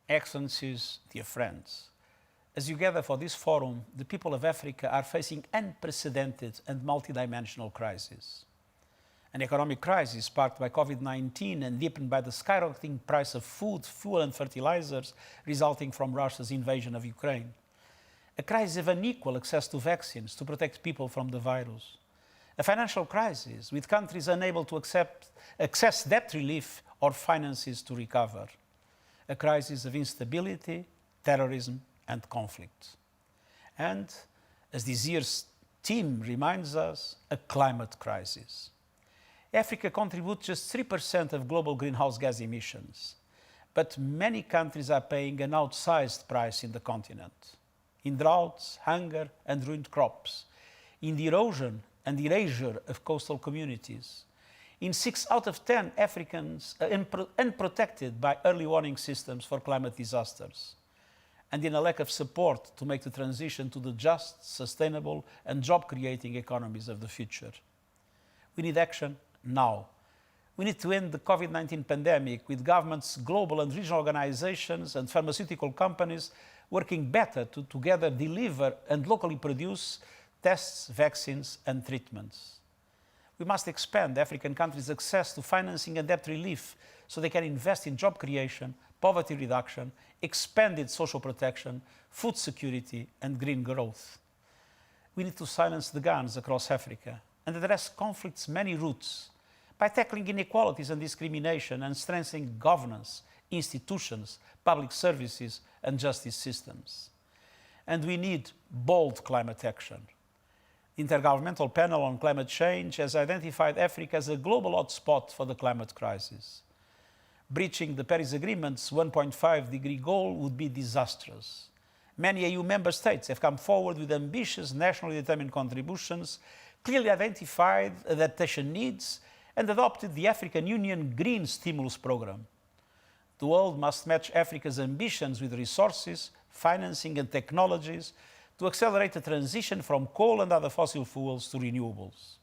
Excellencies, dear friends, as you gather for this forum, the people of Africa are facing unprecedented and multidimensional crises. An economic crisis sparked by COVID-19 and deepened by the skyrocketing price of food, fuel and fertilizers resulting from Russia's invasion of Ukraine. A crisis of unequal access to vaccines to protect people from the virus. A financial crisis with countries unable to access debt relief or finances to recover. A crisis of instability, terrorism and conflict. And, as this year's theme reminds us, a climate crisis. Africa contributes just 3% of global greenhouse gas emissions, but many countries are paying an outsized price in the continent. In droughts, hunger and ruined crops, in the erosion and erasure of coastal communities, in 6 out of 10 Africans unprotected by early warning systems for climate disasters, and in a lack of support to make the transition to the just, sustainable and job-creating economies of the future. We need action now. We need to end the COVID-19 pandemic with governments, global and regional organizations and pharmaceutical companies working better to together deliver and locally produce tests, vaccines and treatments. We must expand African countries' access to financing and debt relief so they can invest in job creation, poverty reduction, expanded social protection, food security and green growth. We need to silence the guns across Africa and address conflict's many roots by tackling inequalities and discrimination and strengthening governance, institutions, public services and justice systems. And we need bold climate action. The Intergovernmental Panel on Climate Change has identified Africa as a global hotspot for the climate crisis. Breaching the Paris Agreement's 1.5-degree goal would be disastrous. Many EU member states have come forward with ambitious nationally determined contributions, clearly identified adaptation needs, and adopted the African Union Green Stimulus Programme. The world must match Africa's ambitions with resources, financing and technologies to accelerate the transition from coal and other fossil fuels to renewables.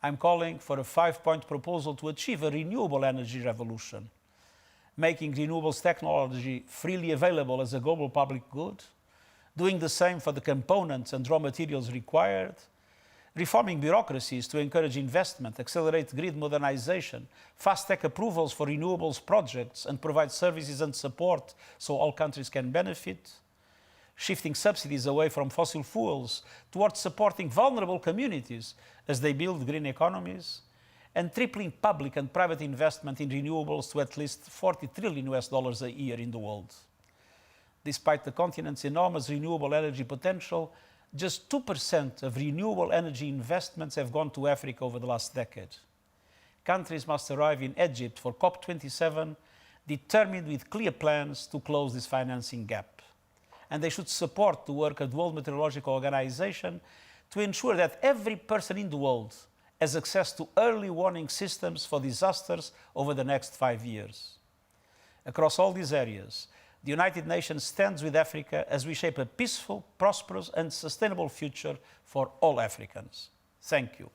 I'm calling for a 5-point proposal to achieve a renewable energy revolution, making renewables technology freely available as a global public good, doing the same for the components and raw materials required, reforming bureaucracies to encourage investment, accelerate grid modernization, fast-track approvals for renewables projects and provide services and support so all countries can benefit, shifting subsidies away from fossil fuels towards supporting vulnerable communities as they build green economies, and tripling public and private investment in renewables to at least $40 trillion a year in the world. Despite the continent's enormous renewable energy potential, just 2% of renewable energy investments have gone to Africa over the last decade. Countries must arrive in Egypt for COP27 determined with clear plans to close this financing gap. And they should support the work of the World Meteorological Organization to ensure that every person in the world has access to early warning systems for disasters over the next 5 years. Across all these areas, the United Nations stands with Africa as we shape a peaceful, prosperous and sustainable future for all Africans. Thank you.